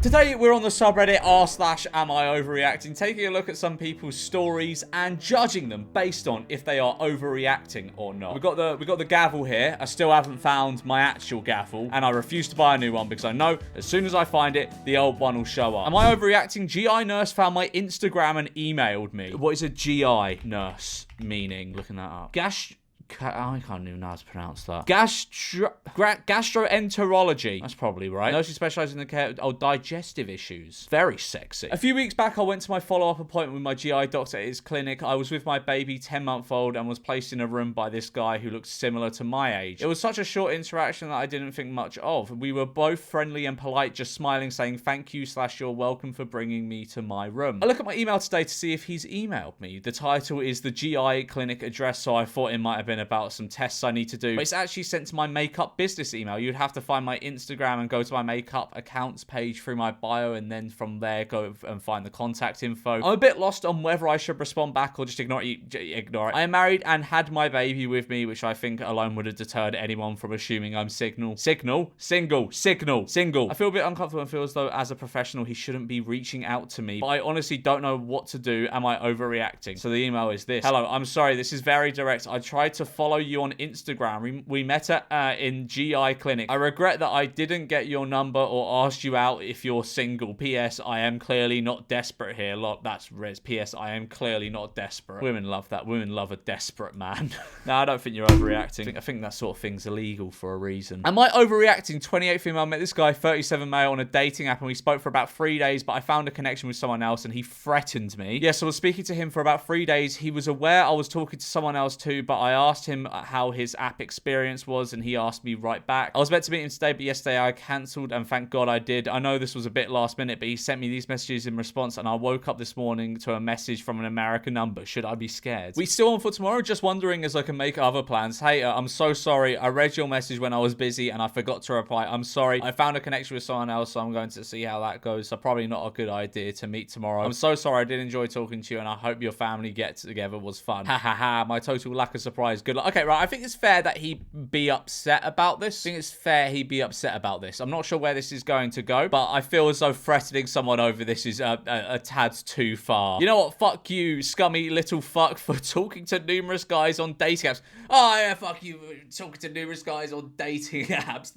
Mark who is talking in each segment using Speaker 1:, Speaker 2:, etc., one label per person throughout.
Speaker 1: Today, we're on the subreddit r/AmIOverreacting, taking a look at some people's stories and judging them based on if they are overreacting or not. We've got the gavel here. I still haven't found my actual gavel, and I refuse to buy a new one because I know as soon as I find it, the old one will show up. Am I overreacting? GI nurse found my Instagram and emailed me. What is a GI nurse meaning? Looking that up. I can't even know how to pronounce that. Gastroenterology. That's probably right. Nurse who specializes in the care of digestive issues. Very sexy. A few weeks back, I went to my follow-up appointment with my GI doctor at his clinic. I was with my baby 10-month-old and was placed in a room by this guy who looked similar to my age. It was such a short interaction that I didn't think much of. We were both friendly and polite, just smiling, saying thank you / you're welcome for bringing me to my room. I look at my email today to see if he's emailed me. The title is the GI clinic address, so I thought it might have been about some tests I need to do, but it's actually sent to my makeup business email. You'd have to find my Instagram and go to my makeup accounts page through my bio, and then from there go and find the contact info. I'm a bit lost on whether I should respond back or just ignore it. I am married and had my baby with me, which I think alone would have deterred anyone from assuming I'm single. I feel a bit uncomfortable and feel as though as a professional he shouldn't be reaching out to me, but I honestly don't know what to do. Am I overreacting? So the email is this. Hello, I'm sorry, this is very direct. I tried to follow you on Instagram. We met in GI clinic. I regret that I didn't get your number or asked you out if you're single. P.S. I am clearly not desperate here. That's Riz. P.S. I am clearly not desperate. Women love that. Women love a desperate man. No, I don't think you're overreacting. I think that sort of thing's illegal for a reason. Am I overreacting? 28 female, met this guy, 37 male, on a dating app, and we spoke for about 3 days, but I found a connection with someone else and he threatened me. Yes, I was speaking to him for about 3 days. He was aware I was talking to someone else too, but I asked him how his app experience was and he asked me right back. I was meant to meet him today, but yesterday I cancelled, and thank God I did. I know this was a bit last minute, but he sent me these messages in response, and I woke up this morning to a message from an American number. Should I be scared? We still on for tomorrow? Just wondering as I can make other plans. Hey, I'm so sorry. I read your message when I was busy and I forgot to reply. I'm sorry. I found a connection with someone else, so I'm going to see how that goes. So probably not a good idea to meet tomorrow. I'm so sorry. I did enjoy talking to you, and I hope your family get together was fun. Ha ha ha. My total lack of surprise. Good luck. Okay, right. I think it's fair that he be upset about this. I'm not sure where this is going to go, but I feel as though threatening someone over this is a tad too far. You know what? Fuck you, scummy little fuck, for talking to numerous guys on dating apps. Oh, yeah, fuck you, talking to numerous guys on dating apps.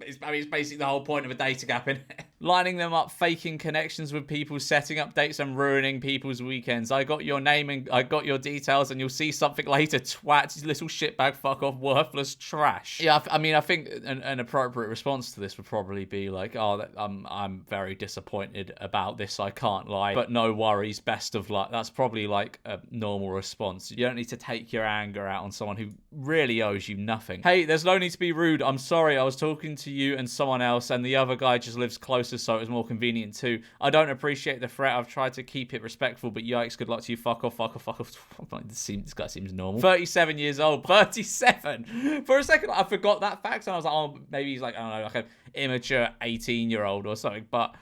Speaker 1: It's basically the whole point of a dating app, isn't it? Lining them up, faking connections with people, setting up dates, and ruining people's weekends. I got your name and I got your details, and you'll see something later, twat, little shitbag, fuck off, worthless trash. Yeah, I think an appropriate response to this would probably be like, oh, I'm very disappointed about this, I can't lie, but no worries, best of luck. That's probably like a normal response. You don't need to take your anger out on someone who really owes you nothing. Hey, there's no need to be rude. I'm sorry, I was talking to you and someone else, and the other guy just lives closer, so it was more convenient too. I don't appreciate the threat. I've tried to keep it respectful, but yikes, good luck to you. Fuck off. This guy seems normal. 37 years old. 37. For a second, I forgot that fact, and I was like, oh, maybe he's like, I don't know, like an immature 18-year-old or something, but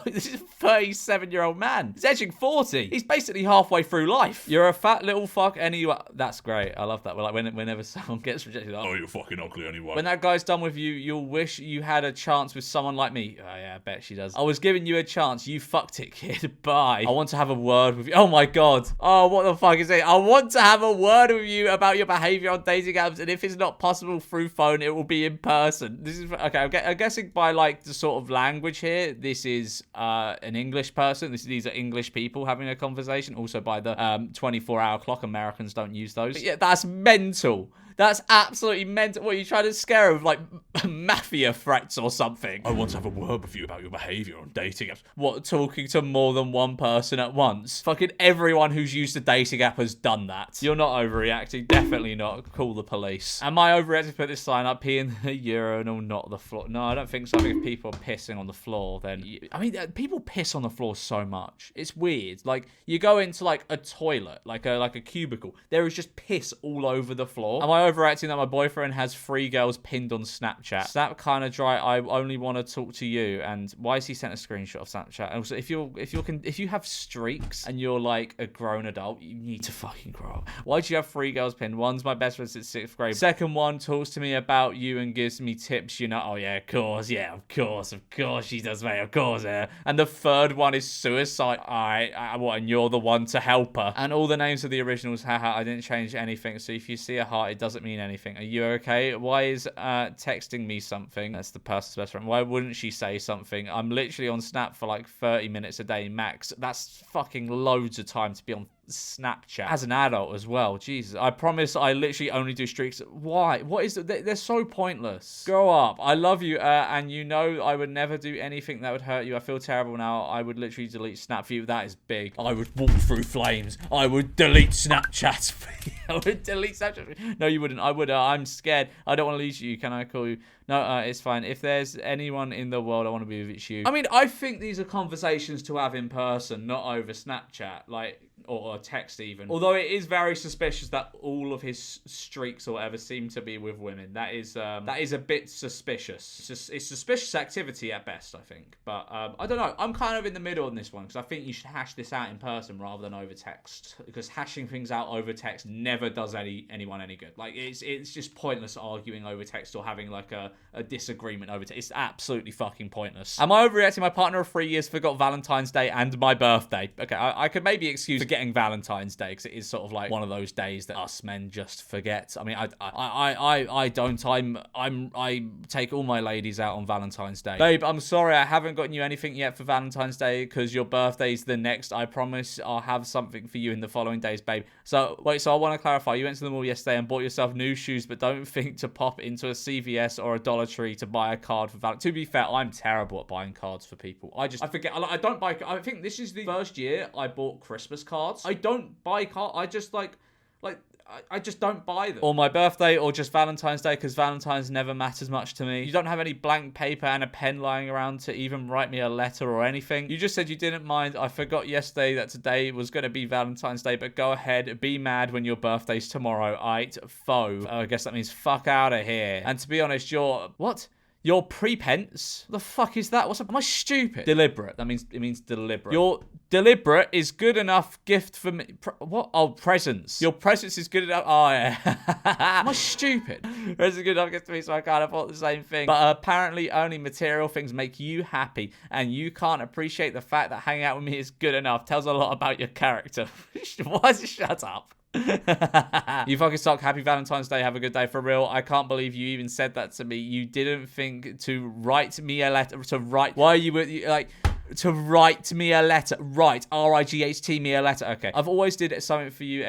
Speaker 1: this is a 37-year-old man. He's edging 40. He's basically halfway through life. You're a fat little fuck anyway. That's great. I love that. Like whenever someone gets rejected, like, oh, you're fucking ugly anyway. When that guy's done with you, you'll wish you had a chance with someone like me. Oh yeah, I bet she does. I was giving you a chance. You fucked it, kid. Bye. I want to have a word with you. Oh my God. Oh, what the fuck is it? I want to have a word with you about your behavior on dating apps, and if it's not possible through phone, it will be in person. This is okay. I'm guessing by like the sort of language here, this is an English person. These are English people having a conversation. Also by the 24-hour clock, Americans don't use those. But yeah, that's mental. That's absolutely mental. What, are you trying to scare her with, like, mafia threats or something? I want to have a word with you about your behaviour on dating apps. What, talking to more than one person at once? Fucking everyone who's used a dating app has done that. You're not overreacting. Definitely not. Call the police. Am I overreacting to put this sign up? Pee in the urinal, not the floor. No, I don't think so. I think if people are pissing on the floor, then... people piss on the floor so much. It's weird. Like, you go into, like, a toilet, like a cubicle. There is just piss all over the floor. Am I overreacting that my boyfriend has 3 girls pinned on Snapchat? Snap kind of dry. I only want to talk to you. And why has he sent a screenshot of Snapchat? And also, if you have streaks and you're like a grown adult, you need to fucking grow up. Why do you have 3 girls pinned? One's my best friend since 6th grade. Second one talks to me about you and gives me tips. You know, oh yeah, of course, of course she does, mate, of course, yeah. And the third one is suicide. Alright, what, and you're the one to help her. And all the names of the originals, haha, I didn't change anything, so if you see a heart, it doesn't mean anything. Are you okay? Why is texting me something? That's the person's best friend. Why wouldn't she say something? I'm literally on Snap for like 30 minutes a day max. That's fucking loads of time to be on Snapchat as an adult as well. Jesus, I promise I literally only do streaks. Why? What is it? They're so pointless. Grow up. I love you, and you know I would never do anything that would hurt you. I feel terrible now. I would literally delete Snap for you. That is big. I would walk through flames. I would delete Snapchat for you. I would delete Snapchat. No, you wouldn't. I would. I'm scared. I don't want to lose you. Can I call you? No, it's fine. If there's anyone in the world I want to be with, it's you. I mean, I think these are conversations to have in person, not over Snapchat, like, or text even. Although it is very suspicious that all of his streaks or whatever seem to be with women. That is a bit suspicious. It's suspicious activity at best, I think. But I don't know. I'm kind of in the middle on this one because I think you should hash this out in person rather than over text. Because hashing things out over text never does anyone any good. Like it's just pointless arguing over text or having like a disagreement over text. It's absolutely fucking pointless. Am I overreacting? My partner of 3 years forgot Valentine's Day and my birthday. Okay, I could maybe excuse forgetting Valentine's Day because it is sort of like one of those days that us men just forget. I mean, I don't. I take all my ladies out on Valentine's Day. Babe, I'm sorry I haven't gotten you anything yet for Valentine's Day because your birthday's the next. I promise I'll have something for you in the following days, babe. So wait, so I want to clarify. You went to the mall yesterday and bought yourself new shoes, but don't think to pop into a CVS or a Dollar Tree to buy a card for Valentine's. To be fair, I'm terrible at buying cards for people. I forget. I don't buy. I think this is the first year I bought Christmas cards. I don't buy cards. I just I just don't buy them. Or my birthday or just Valentine's Day because Valentine's never matters much to me. You don't have any blank paper and a pen lying around to even write me a letter or anything. You just said you didn't mind. I forgot yesterday that today was going to be Valentine's Day, but go ahead, be mad when your birthday's tomorrow. Faux. I guess that means fuck out of here. And to be honest, what? Your pretense? What the fuck is that? Am I stupid? Deliberate. It means deliberate. Your deliberate is good enough gift for me. What? Oh, presents. Your presents is good enough. Oh, yeah. Am I stupid? Presents is good enough gift for me, so I can't afford the same thing. But apparently only material things make you happy, and you can't appreciate the fact that hanging out with me is good enough. Tells a lot about your character. Shut up. You fucking suck. Happy Valentine's Day. Have a good day. For real, I can't believe you even said that to me. You didn't think to write me a letter. Why you were like to write me a letter. Right. R-I-G-H-T me a letter. Okay. I've always did something for you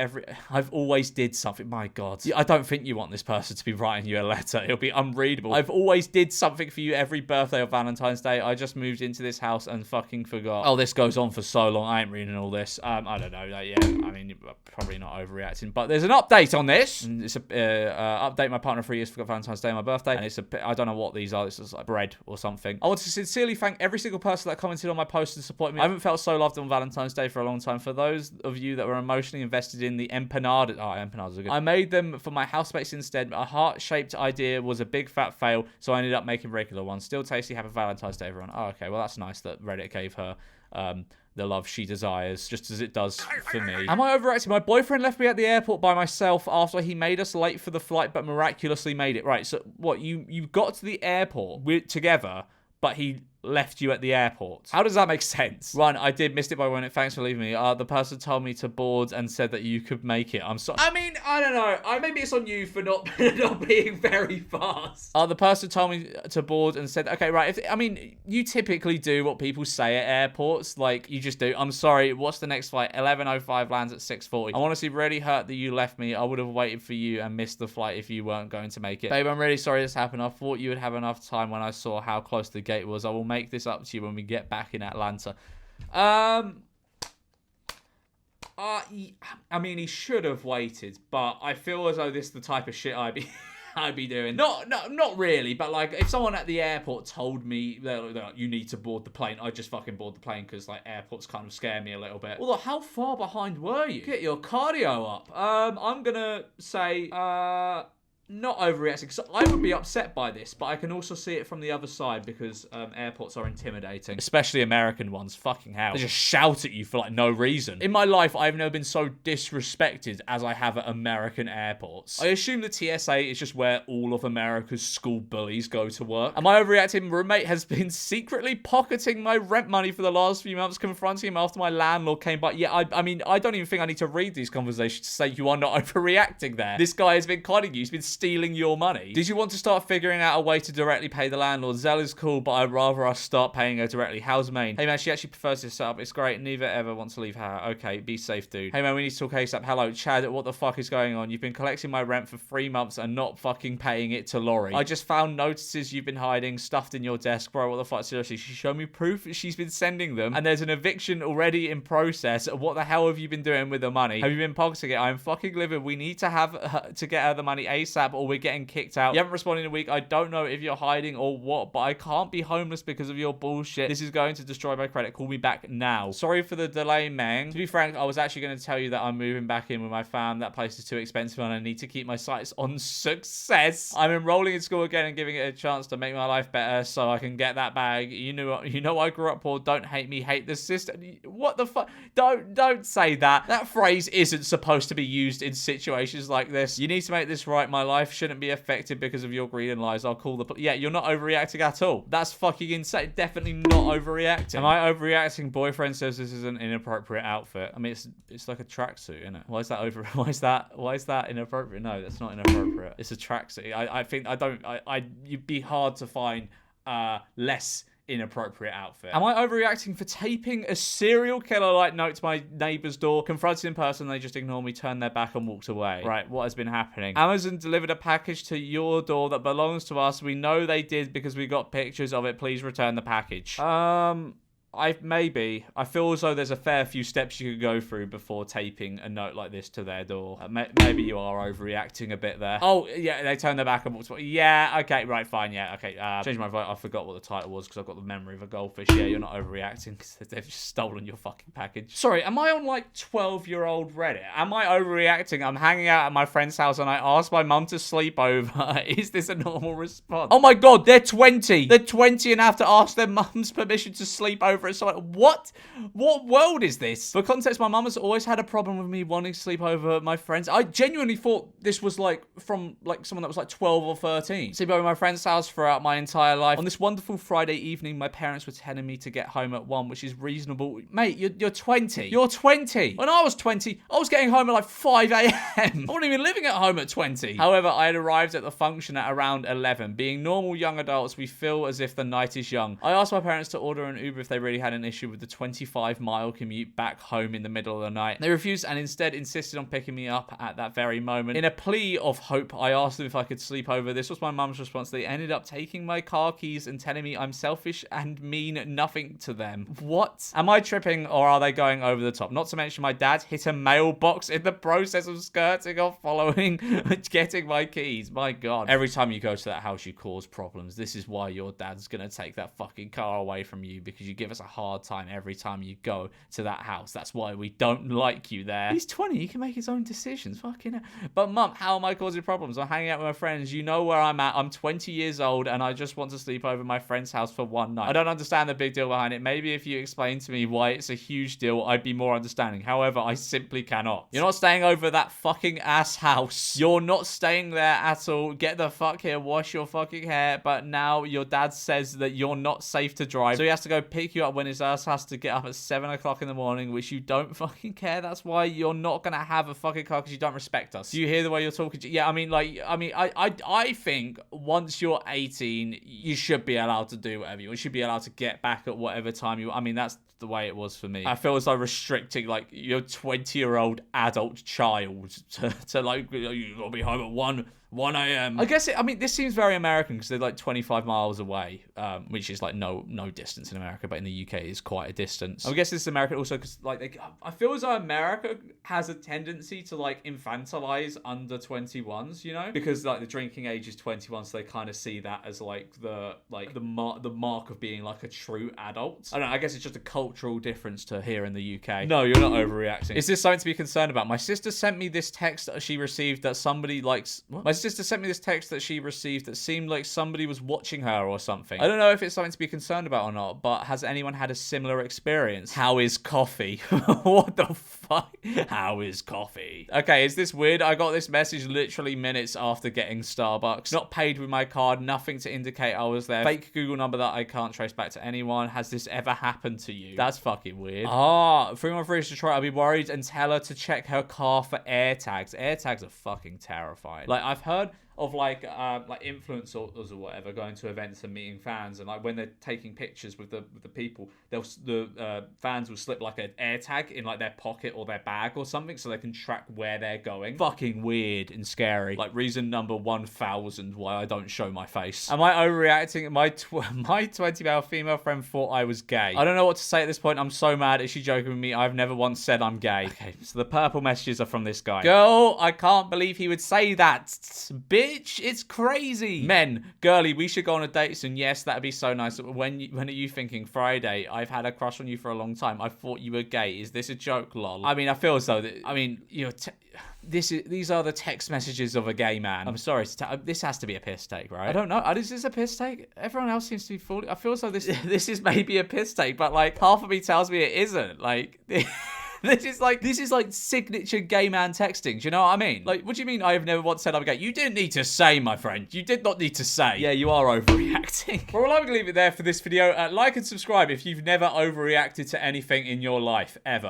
Speaker 1: I've always did something. My God. I don't think you want this person to be writing you a letter. It'll be unreadable. I've always did something for you every birthday or Valentine's Day. I just moved into this house and fucking forgot. Oh, this goes on for so long. I ain't reading all this. I don't know. Yeah. I mean, probably not overreacting, but there's an update on this. And it's a update. My partner 3 years forgot Valentine's Day and my birthday. And it's I don't know what these are. This is like bread or something. I want to sincerely thank every single person that commented on my post and supported me. I haven't felt so loved on Valentine's Day for a long time. For those of you that were emotionally invested in the empanadas. Oh, empanadas are good. I made them for my housemates instead. A heart-shaped idea was a big fat fail, so I ended up making regular ones. Still tasty. Happy Valentine's Day, everyone. Oh, okay. Well, that's nice that Reddit gave her the love she desires, just as it does for me. Am I overreacting? My boyfriend left me at the airport by myself after he made us late for the flight, but miraculously made it. Right, so what, you got to the airport together, but he left you at the airport. How does that make sense? Run, I did, missed it by 1 minute. Thanks for leaving me. The person told me to board and said that you could make it. I'm sorry. I mean, I don't know. Maybe it's on you for not being very fast. The person told me to board and said, okay, right. You typically do what people say at airports. Like, you just do. I'm sorry. What's the next flight? 11:05 lands at 6:40. I honestly really hurt that you left me. I would have waited for you and missed the flight if you weren't going to make it. Babe, I'm really sorry this happened. I thought you would have enough time when I saw how close the gate was. I will make this up to you when we get back in Atlanta. He should have waited, but I feel as though this is the type of shit I'd be doing. Not really, but like if someone at the airport told me that you need to board the plane, I'd just fucking board the plane because like airports kind of scare me a little bit. Although, how far behind were you? Get your cardio up. I'm gonna say not overreacting. So I would be upset by this, but I can also see it from the other side because airports are intimidating, especially American ones. Fucking hell, they just shout at you for like no reason. In my life, I've never been so disrespected as I have at American airports. I assume the TSA is just where all of America's school bullies go to work. And my overreacting roommate has been secretly pocketing my rent money for the last few months, confronting him after my landlord came by. Yeah, I mean, I don't even think I need to read these conversations to say you are not overreacting there. This guy has been conning you. He's been stealing your money. Did you want to start figuring out a way to directly pay the landlord? Zelle is cool, but I'd rather us start paying her directly. How's Maine? Hey man, she actually prefers this setup. It's great. Neither ever wants to leave her. Okay, be safe, dude. Hey man, we need to talk ASAP. Hello, Chad. What the fuck is going on? You've been collecting my rent for 3 months and not fucking paying it to Laurie. I just found notices you've been hiding stuffed in your desk. Bro, what the fuck? Seriously, she showed me proof she's been sending them, and there's an eviction already in process. What the hell have you been doing with the money? Have you been pocketing it? I'm fucking livid. We need to have her, to get her the money ASAP, or we're getting kicked out. You haven't responded in a week. I don't know if you're hiding or what, but I can't be homeless because of your bullshit. This is going to destroy my credit. Call me back now. Sorry for the delay, man. To be frank, I was actually going to tell you that I'm moving back in with my fam. That place is too expensive and I need to keep my sights on success. I'm enrolling in school again and giving it a chance to make my life better so I can get that bag. You know I grew up poor. Don't hate me, hate the system. What the fuck? Don't say that. That phrase isn't supposed to be used in situations like this. You need to make this right. My life shouldn't be affected because of your greed and lies. I'll call the... Yeah, you're not overreacting at all. That's fucking insane. Definitely not overreacting. Am I overreacting? Boyfriend says this is an inappropriate outfit. I mean, it's like a tracksuit, isn't it? Why is that inappropriate? No, that's not inappropriate. It's a tracksuit. I think you'd be hard to find less inappropriate outfit. Am I overreacting for taping a serial killer-like note to my neighbor's door, confronted in person, they just ignore me, turned their back and walked away? Right, what has been happening? Amazon delivered a package to your door that belongs to us. We know they did because we got pictures of it. Please return the package. I feel as though there's a fair few steps you could go through before taping a note like this to their door. Maybe you are overreacting a bit there. Oh, yeah, they turned their back and walked away. Yeah, okay, right, fine, yeah, okay. Change my vote. I forgot what the title was because I've got the memory of a goldfish. Yeah, you're not overreacting because they've just stolen your fucking package. Sorry, am I on like 12-year-old Reddit? Am I overreacting? I'm hanging out at my friend's house and I asked my mum to sleep over. Is this a normal response? Oh my god, they're 20. They're 20 and have to ask their mum's permission to sleep over. So what world is this? For context, my mum has always had a problem with me wanting to sleep over my friends. I genuinely thought this was like from like someone that was like 12 or 13. Sleep over my friend's house throughout my entire life. On this wonderful Friday evening, my parents were telling me to get home at 1, which is reasonable. Mate, you're 20. You're 20. When I was 20, I was getting home at like 5 a.m. I wasn't even living at home at 20. However, I had arrived at the function at around 11. Being normal young adults, we feel as if the night is young. I asked my parents to order an Uber if they really had an issue with the 25-mile commute back home in the middle of the night. They refused and instead insisted on picking me up at that very moment. In a plea of hope, I asked them if I could sleep over. This was my mum's response. They ended up taking my car keys and telling me I'm selfish and mean nothing to them. What? Am I tripping or are they going over the top? Not to mention my dad hit a mailbox in the process of skirting or following getting my keys. My god. Every time you go to that house, you cause problems. This is why your dad's gonna take that fucking car away from you, because you give us a hard time every time you go to that house. That's why we don't like you there. He's 20. He can make his own decisions. Fucking hell. But mum, how am I causing problems? I'm hanging out with my friends. You know where I'm at. I'm 20 years old and I just want to sleep over my friend's house for one night. I don't understand the big deal behind it. Maybe if you explain to me why it's a huge deal, I'd be more understanding. However, I simply cannot. You're not staying over that fucking ass house. You're not staying there at all. Get the fuck here. Wash your fucking hair. But now your dad says that you're not safe to drive. So he has to go pick you up when his ass has to get up at 7 o'clock in the morning, which you don't fucking care. That's why you're not gonna have a fucking car, because you don't respect us. Do you hear the way you're talking? Yeah, I think once you're 18, you should be allowed to do whatever you want. You should be allowed to get back at whatever time you... I mean, that's the way it was for me. I feel as though restricting like your 20-year-old adult child to like, you gotta be home at 1 a.m. I guess this seems very American because they're like 25 miles away, which is like no distance in America, but in the UK is quite a distance. I guess this is American also because like I feel as though America has a tendency to like infantilize under 21s, you know, because like the drinking age is 21, so they kind of see that as like the mark of being like a true adult. I don't know, I guess it's just a cultural difference to here in the UK. No, you're not overreacting. Is this something to be concerned about? My sister sent me this text that she received that somebody likes... What? My My sister sent me this text that she received that seemed like somebody was watching her or something. I don't know if it's something to be concerned about or not, but has anyone had a similar experience? How is coffee? What the fuck? How is coffee? Okay, is this weird? I got this message literally minutes after getting Starbucks. Not paid with my card, nothing to indicate I was there. Fake Google number that I can't trace back to anyone. Has this ever happened to you? That's fucking weird. 313 is Detroit. I'll be worried and tell her to check her car for AirTags. AirTags are fucking terrifying. Like, I've heard of like influencers or whatever going to events and meeting fans, and like when they're taking pictures with the people, the fans will slip like an AirTag in like their pocket or their bag or something so they can track where they're going. Fucking weird and scary. Like reason number 1000 why I don't show my face. Am I overreacting? My 20-male female friend thought I was gay. I don't know what to say at this point. I'm so mad. Is she joking with me? I've never once said I'm gay. Okay, so the purple messages are from this guy. Girl, I can't believe he would say that. Bitch, it's crazy. Men, girly, we should go on a date soon. Yes, that'd be so nice. When are you thinking? Friday. I've had a crush on you for a long time. I thought you were gay. Is this a joke, lol? I mean, I feel as though that, I mean, you know, these are the text messages of a gay man. I'm sorry, this has to be a piss take, right? I don't know. Is this a piss take? Everyone else seems to be fooling. I feel as though this is maybe a piss take, but like half of me tells me it isn't. Like. This is like signature gay man texting. Do you know what I mean? Like, what do you mean I have never once said I'm gay? You didn't need to say, my friend. You did not need to say. Yeah, you are overreacting. Well, I'm going to leave it there for this video. Like and subscribe if you've never overreacted to anything in your life, ever.